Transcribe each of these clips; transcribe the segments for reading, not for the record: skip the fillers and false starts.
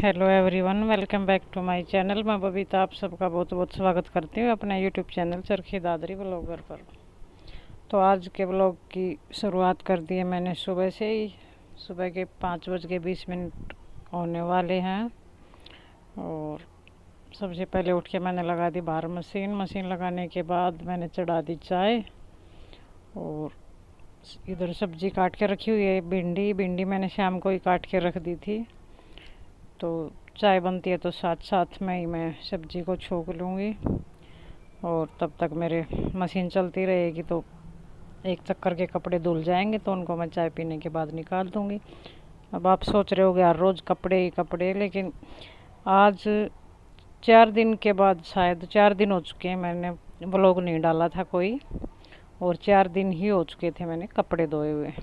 Hello everyone, welcome back to my channel. मैं बबीता आप सबका बहुत बहुत स्वागत करती हूँ अपने YouTube channel Charkhi Dadri blogger पर। तो आज के ब्लॉग की शुरुआत कर दी है मैंने सुबह से ही। सुबह के 5:20 होने वाले हैं और सबसे पहले उठ के मैंने लगा दी बाहर मशीन लगाने के बाद मैंने चढ़ा दी चाय। और इधर सब्जी काट के रखी हुई है, भिंडी मैंने शाम को ही काट के रख दी थी। तो चाय बनती है तो साथ साथ में ही मैं सब्जी को छोंक लूँगी और तब तक मेरे मशीन चलती रहेगी। तो एक चक्कर के कपड़े धुल जाएंगे तो उनको मैं चाय पीने के बाद निकाल दूँगी। अब आप सोच रहे होगे यार रोज़ कपड़े ही कपड़े, लेकिन आज 4 दिन के बाद, शायद 4 दिन हो चुके हैं मैंने ब्लॉग नहीं डाला था कोई, और 4 दिन ही हो चुके थे मैंने कपड़े धोए हुए।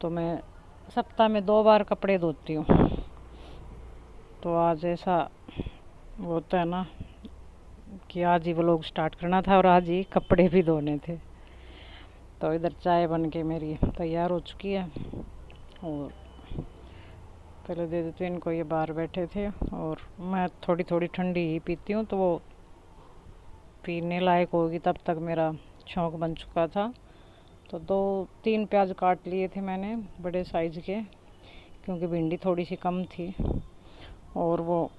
तो मैं सप्ताह में 2 बार कपड़े धोती हूँ। तो आज ऐसा होता है ना कि आज ही व्लॉग स्टार्ट करना था और आज ही कपड़े भी धोने थे। तो इधर चाय बन के मेरी तैयार हो चुकी है और पहले दे देती हूँ इनको। ये बाहर बैठे थे और मैं थोड़ी थोड़ी ठंडी ही पीती हूँ, तो वो पीने लायक होगी तब तक मेरा शौक बन चुका था। तो 2-3 प्याज काट लिए थे मैंने बड़े साइज़ के, क्योंकि भिंडी थोड़ी सी कम थी। और वो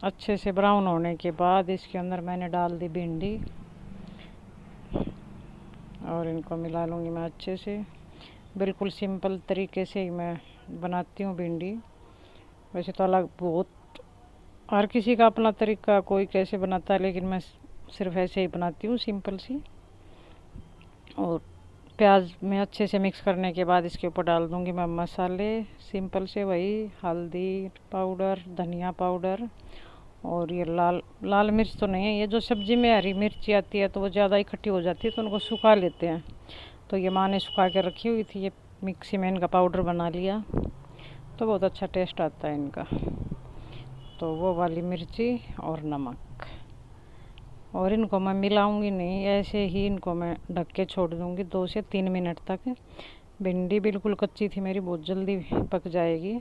अच्छे से ब्राउन होने के बाद इसके अंदर मैंने डाल दी भिंडी और इनको मिला लूँगी मैं अच्छे से। बिल्कुल सिंपल तरीके से ही मैं बनाती हूँ भिंडी। वैसे तो अलग बहुत हर किसी का अपना तरीका, कोई कैसे बनाता है, लेकिन मैं सिर्फ ऐसे ही बनाती हूँ सिंपल सी। और प्याज में अच्छे से मिक्स करने के बाद इसके ऊपर डाल दूँगी मैं मसाले, सिंपल से वही हल्दी पाउडर, धनिया पाउडर, और ये लाल मिर्च तो नहीं है। ये जो सब्ज़ी में हरी मिर्ची आती है तो वो ज़्यादा इकट्ठी हो जाती है तो उनको सुखा लेते हैं। तो ये माँ ने सुखा के रखी हुई थी, ये मिक्सी में इनका पाउडर बना लिया तो बहुत अच्छा टेस्ट आता है इनका। तो वो वाली मिर्ची और नमक, और इनको मैं मिलाऊंगी नहीं, ऐसे ही इनको मैं ढक के छोड़ दूंगी 2 से 3 मिनट तक। भिंडी बिल्कुल कच्ची थी मेरी, बहुत जल्दी पक जाएगी।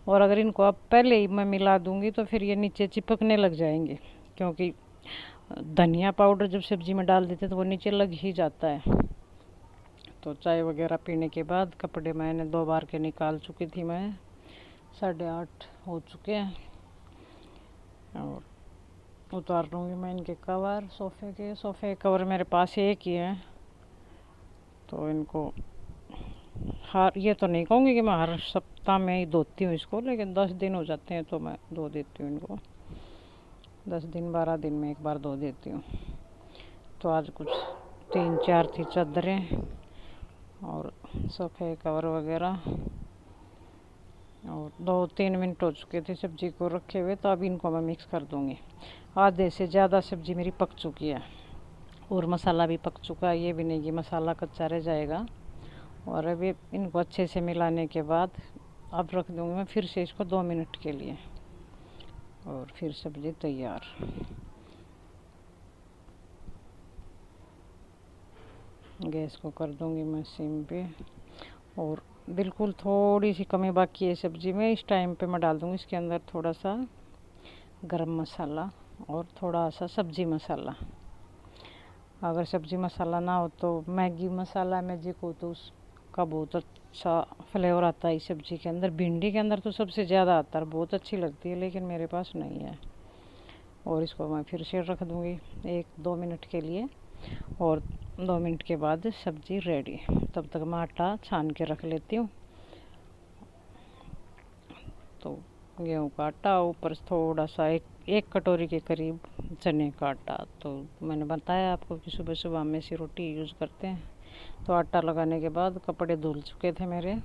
और अगर इनको अब पहले ही मैं मिला दूंगी तो फिर ये नीचे चिपकने लग जाएंगे, क्योंकि धनिया पाउडर जब सब्जी में डाल देते तो वो नीचे लग ही जाता है। तो चाय वगैरह पीने के बाद कपड़े मैंने 2 बार के निकाल चुकी थी मैं। 8:30 हो चुके हैं और उतार लूँगी मैं इनके कवर सोफ़े के कवर मेरे पास एक ही है। तो इनको ये तो नहीं कहूँगी कि मैं हर सप्ताह में ही धोती हूँ इसको, लेकिन 10 दिन हो जाते हैं तो मैं धो देती हूँ इनको। 10 दिन 12 दिन में एक बार धो देती हूँ। तो आज कुछ 3-4 थी चादरें और सोफ़े कवर वगैरह, और 2-3 मिनट हो चुके थे सब्जी को रखे हुए। तो अब इनको मैं मिक्स कर दूँगी। आधे से ज़्यादा सब्जी मेरी पक चुकी है और मसाला भी पक चुका है, ये भी नहीं कि मसाला कच्चा रह जाएगा। और अभी इनको अच्छे से मिलाने के बाद अब रख दूँगी मैं फिर से इसको 2 मिनट के लिए, और फिर सब्ज़ी तैयार। गैस को कर दूँगी मैं सिम पे, और बिल्कुल थोड़ी सी कमी बाकी है सब्ज़ी में। इस टाइम पे मैं डाल दूँगी इसके अंदर थोड़ा सा गरम मसाला और थोड़ा सा सब्ज़ी मसाला। अगर सब्ज़ी मसाला ना हो तो मैगी मसाला मैजिक हो तो उसका बहुत अच्छा फ्लेवर आता है इस सब्ज़ी के अंदर। भिंडी के अंदर तो सबसे ज़्यादा आता है, बहुत अच्छी लगती है, लेकिन मेरे पास नहीं है। और इसको मैं फिर से रख दूँगी 1-2 मिनट के लिए, और 2 मिनट के बाद सब्ज़ी रेडी। तब तक मैं आटा छान के रख लेती हूँ। तो गेहूँ का आटा, ऊपर थोड़ा सा एक कटोरी के करीब चने का आटा। तो मैंने बताया आपको कि सुबह सुबह हम ऐसी रोटी यूज़ करते हैं। तो आटा लगाने के बाद कपड़े धुल चुके थे मेरे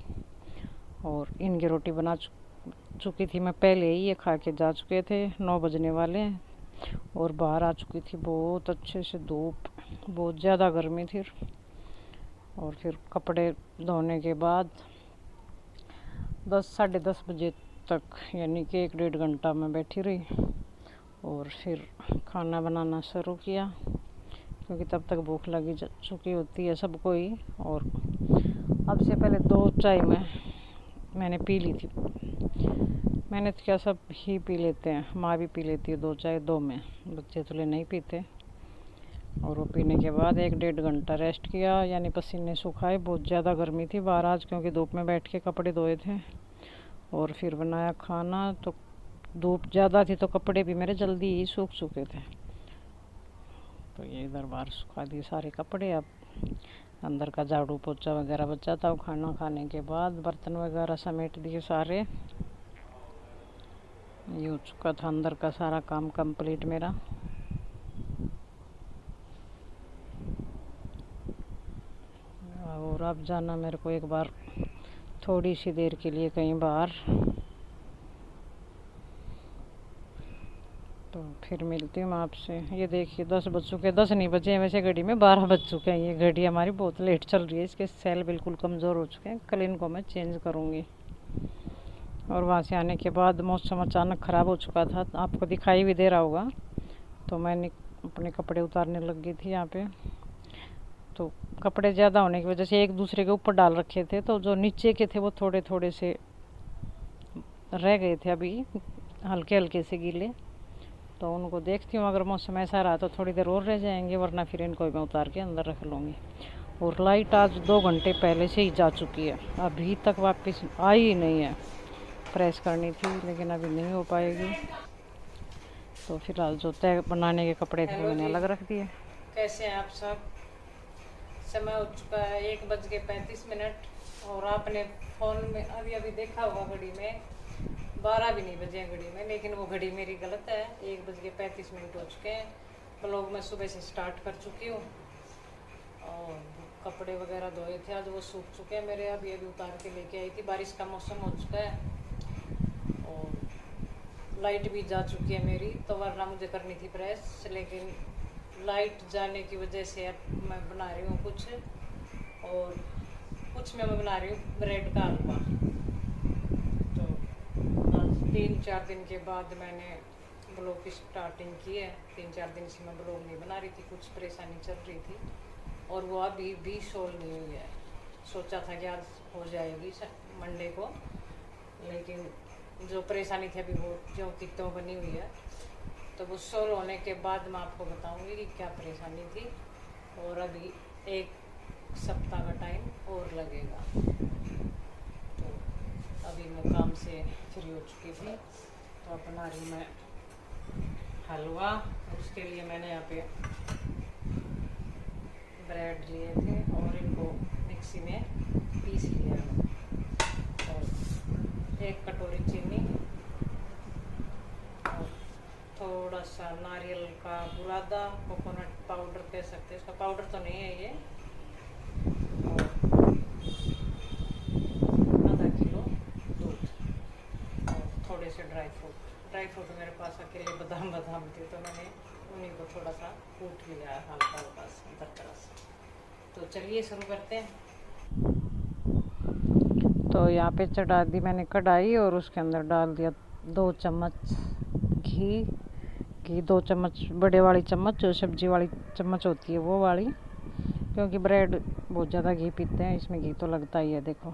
और इनकी रोटी बना चुकी थी मैं पहले ही। ये खा के जा चुके थे, 9 बजने वाले हैं, और बाहर आ चुकी थी बहुत अच्छे से धूप, बहुत ज़्यादा गर्मी थी। और फिर कपड़े धोने के बाद 10-10:30 बजे तक, यानी कि 1-1.5 घंटा मैं बैठी रही और फिर खाना बनाना शुरू किया, क्योंकि तब तक भूख लगी चुकी होती है सबको ही। और अब से पहले 2 चाय मैंने पी ली थी मैंने तो क्या, सब ही पी लेते हैं, माँ भी पी लेती है 2 चाय 2 में, बच्चे तो ले नहीं पीते। और वो पीने के बाद 1-1.5 घंटा रेस्ट किया, यानी पसीने सुखाए। बहुत ज़्यादा गर्मी थी बाहर आज, क्योंकि धूप में बैठ के कपड़े धोए थे। और फिर बनाया खाना, तो धूप ज़्यादा थी तो कपड़े भी मेरे जल्दी ही सूख चुके थे। तो ये इधर बाहर सुखा दिए सारे कपड़े। अब अंदर का झाड़ू पोछा वगैरह बचा था, वो खाना खाने के बाद बर्तन वगैरह समेट दिए सारे। ये हो चुका था अंदर का सारा काम कंप्लीट मेरा। और अब जाना मेरे को एक बार थोड़ी सी देर के लिए कहीं बाहर, तो फिर मिलती हूँ आपसे। ये देखिए 10 बज चुके, 10 नहीं बजे हैं वैसे घड़ी में, 12 बज चुके हैं। ये घड़ी हमारी बहुत लेट चल रही है, इसके सेल बिल्कुल कमज़ोर हो चुके हैं। कल इनको मैं चेंज करूँगी। और वहाँ से आने के बाद मौसम अचानक ख़राब हो चुका था, आपको दिखाई भी दे रहा होगा। तो मैंने अपने कपड़े उतारने लग गई थी यहाँ पे। तो कपड़े ज़्यादा होने की वजह से एक दूसरे के ऊपर डाल रखे थे, तो जो नीचे के थे वो थोड़े थोड़े से रह गए थे अभी, हल्के हल्के से गीले। तो उनको देखती हूँ, अगर मौसम ऐसा रहा तो थोड़ी देर और रह जाएंगे, वरना फिर इनको मैं उतार के अंदर रख लूँगी। और लाइट आज 2 घंटे पहले से ही जा चुकी है, अभी तक वापस आई ही नहीं है। प्रेस करनी थी लेकिन अभी नहीं हो पाएगी। तो फिलहाल जो तय बनाने के कपड़े थे मैंने अलग रख दिए। कैसे हैं आप सब? समय हो चुका है 1:35। और आपने फ़ोन में अभी अभी देखा होगा घड़ी में 12 भी नहीं बजे हैं घड़ी में, लेकिन वो घड़ी मेरी गलत है। 1:35 हो चुके हैं। ब्लॉग मैं सुबह से स्टार्ट कर चुकी हूँ। और कपड़े वगैरह धोए थे आज, वो सूख चुके हैं मेरे। अभी अभी उतार के लेके आई थी। बारिश का मौसम हो चुका है और लाइट भी जा चुकी है मेरी, तो वरना मुझे करनी थी प्रेस, लेकिन लाइट जाने की वजह से अब मैं बना रही हूँ कुछ। और कुछ मैं बना रही हूँ ब्रेड का हलवा। तो आज 3-4 दिन के बाद मैंने ब्लॉग की स्टार्टिंग की है। 3-4 दिन से मैं ब्लॉग नहीं बना रही थी, कुछ परेशानी चल रही थी और वो अभी भी सोल्व नहीं हुई है। सोचा था कि आज हो जाएगी मंडे को, लेकिन जो परेशानी थी अभी वो जो थी तो बनी हुई है। तो वो सोल्व होने के बाद मैं आपको बताऊंगी कि क्या परेशानी थी। और अभी 1 सप्ताह का टाइम और लगेगा। तो अभी मैं काम से फ्री हो चुकी थी, तो अब बना रही मैं हलवा। उसके लिए मैंने यहाँ पे ब्रेड लिए थे और इनको मिक्सी में पीस लिया। और 1 कटोरी चीनी और थोड़ा सा नारियल का बुरादा, कोकोनट पाउडर कह सकते हैं, इसका पाउडर तो नहीं है ये। और आधा किलो दूध और थोड़े से ड्राई फ्रूट मेरे पास अकेले बादाम थे, तो मैंने उन्हीं को थोड़ा सा कूट लिया हल्का हल्का तरह से। तो चलिए शुरू करते हैं। तो यहाँ पे चढ़ा दी मैंने कढ़ाई और उसके अंदर डाल दिया 2 चम्मच घी। 2 चम्मच, बड़े वाली चम्मच, जो सब्जी वाली चम्मच होती है वो वाली, क्योंकि ब्रेड बहुत ज़्यादा घी पीते हैं, इसमें घी तो लगता ही है देखो।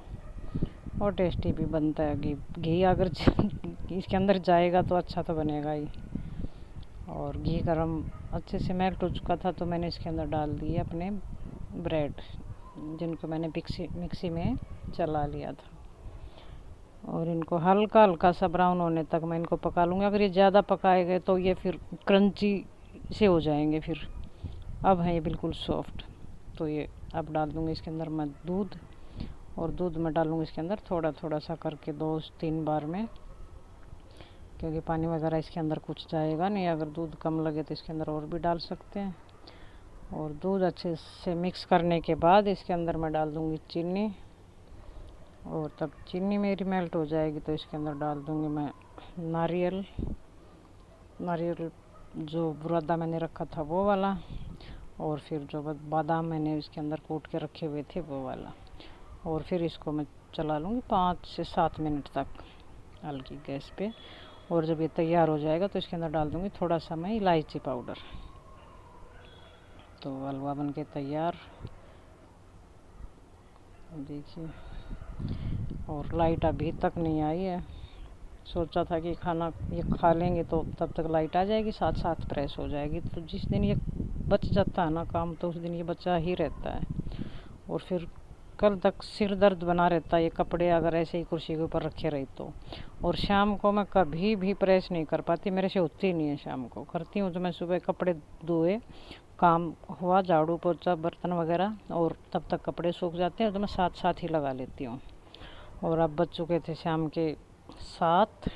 और टेस्टी भी बनता है घी अगर इसके अंदर जाएगा तो अच्छा तो बनेगा ही। और घी गरम अच्छे से मेल्ट हो चुका था, तो मैंने इसके अंदर डाल दिए अपने ब्रेड, जिनको मैंने मिक्सी में चला लिया था। और इनको हल्का हल्का सा ब्राउन होने तक मैं इनको पका लूँगी। अगर ये ज़्यादा पकाए गए तो ये फिर क्रंची से हो जाएंगे फिर। अब है ये बिल्कुल सॉफ्ट। तो ये अब डाल दूँगी इसके अंदर मैं दूध, और दूध में डालूँगी इसके अंदर थोड़ा थोड़ा सा करके 2-3 बार में, क्योंकि पानी वगैरह इसके अंदर कुछ जाएगा नहीं। अगर दूध कम लगे तो इसके अंदर और भी डाल सकते हैं। और दूध अच्छे से मिक्स करने के बाद इसके अंदर मैं डाल दूँगी चीनी। और तब चीनी मेरी मेल्ट हो जाएगी तो इसके अंदर डाल दूँगी मैं नारियल जो बुरादा मैंने रखा था वो वाला, और फिर जो बादाम मैंने इसके अंदर कूट के रखे हुए थे वो वाला। और फिर इसको मैं चला लूँगी 5 से 7 मिनट तक हल्की गैस पे। और जब ये तैयार हो जाएगा तो इसके अंदर डाल दूँगी थोड़ा सा मैं इलायची पाउडर। तो हलवा बन के तैयार देखिए। और लाइट अभी तक नहीं आई है, सोचा था कि खाना ये खा लेंगे तो तब तक लाइट आ जाएगी, साथ साथ प्रेस हो जाएगी। तो जिस दिन ये बच जाता है ना काम, तो उस दिन ये बचा ही रहता है। और फिर कल तक सिर दर्द बना रहता है ये कपड़े अगर ऐसे ही कुर्सी के ऊपर रखे रही तो। और शाम को मैं कभी भी प्रेस नहीं कर पाती, मेरे से होती नहीं है। शाम को करती हूँ तो मैं सुबह कपड़े धोए, काम हुआ, झाड़ू पोछा बर्तन वगैरह, और तब तक कपड़े सूख जाते हैं तो मैं साथ साथ ही लगा लेती हूँ। और अब बज चुके थे शाम के 7,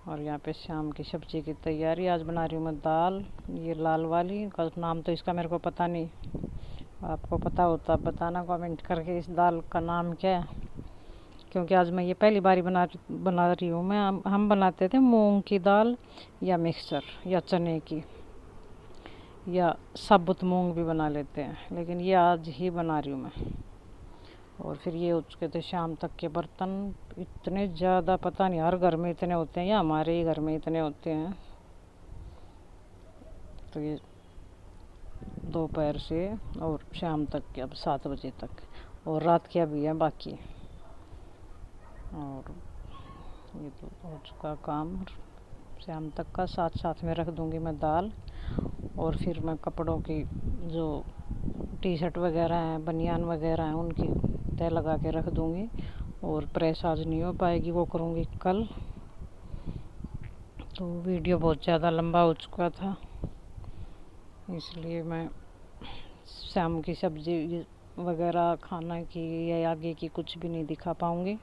और यहाँ पे शाम की सब्जी की तैयारी। आज बना रही हूँ मैं दाल, ये लाल वाली, का नाम तो इसका मेरे को पता नहीं, आपको पता होता बताना कमेंट करके इस दाल का नाम क्या है, क्योंकि आज मैं ये पहली बारी बना रही हूँ मैं। हम बनाते थे मूंग की दाल या मिक्सचर या चने की, या साबुत मूंग भी बना लेते हैं, लेकिन ये आज ही बना रही हूँ मैं। और फिर ये हो चुके थे शाम तक के बर्तन। इतने ज़्यादा पता नहीं हर घर में इतने होते हैं या हमारे ही घर में इतने होते हैं। तो ये दोपहर से और शाम तक के, अब 7 बजे तक, और रात के अभी है बाकी। और ये तो हो चुका काम शाम तक का। साथ साथ में रख दूंगी मैं दाल, और फिर मैं कपड़ों की जो टी शर्ट वगैरह हैं, बनियान वगैरह हैं, उनकी तय लगा के रख दूंगी। और प्रेस आज नहीं हो पाएगी, वो करूँगी कल। तो वीडियो बहुत ज़्यादा लंबा हो चुका था, इसलिए मैं शाम की सब्ज़ी वगैरह खाना की या आगे की कुछ भी नहीं दिखा पाऊँगी।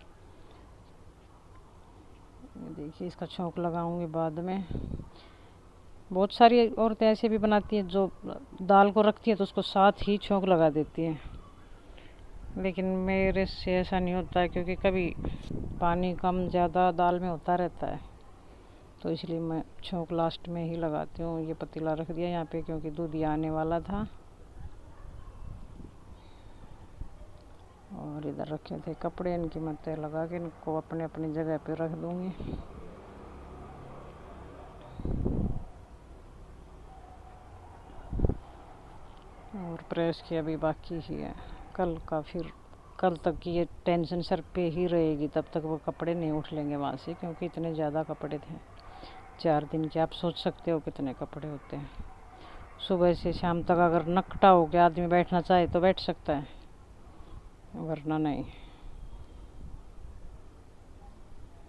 देखिए इसका छौंक लगाऊंगी बाद में। बहुत सारी औरतें ऐसे भी बनाती हैं जो दाल को रखती हैं तो उसको साथ ही छौंक लगा देती हैं, लेकिन मेरे से ऐसा नहीं होता है, क्योंकि कभी पानी कम ज़्यादा दाल में होता रहता है, तो इसलिए मैं छौंक लास्ट में ही लगाती हूँ। ये पतीला रख दिया यहाँ पे क्योंकि दूध आने वाला था। और इधर रखे थे कपड़े, इनकी मैं तय लगा के इनको अपने अपनी जगह पे रख दूँगी। और प्रेस की अभी बाकी ही है, कल का फिर कल तक की ये टेंशन सर पे ही रहेगी, तब तक वो कपड़े नहीं उठ लेंगे वहाँ से, क्योंकि इतने ज़्यादा कपड़े थे 4 दिन के। आप सोच सकते हो कितने कपड़े होते हैं। सुबह से शाम तक अगर नकटा हो के आदमी बैठना चाहे तो बैठ सकता है, वरना नहीं।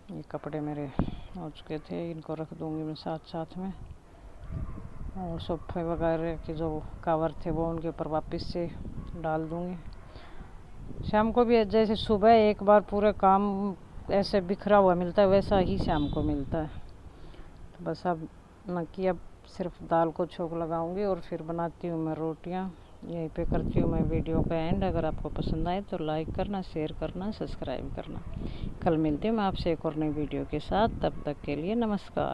ये कपड़े मेरे हो चुके थे, इनको रख दूँगी मैं साथ साथ में। और सोफे वगैरह के जो कवर थे वो उनके ऊपर वापस से डाल दूँगी। शाम को भी जैसे सुबह एक बार पूरे काम ऐसे बिखरा हुआ मिलता है, वैसा ही शाम को मिलता है। तो बस अब कि अब सिर्फ दाल को छौंक लगाऊंगी और फिर बनाती हूँ मैं रोटियाँ। यहीं पे करती हूँ मैं वीडियो का एंड। अगर आपको पसंद आए तो लाइक करना, शेयर करना, सब्सक्राइब करना। कल मिलती हूँ मैं आपसे एक और नई वीडियो के साथ, तब तक के लिए नमस्कार।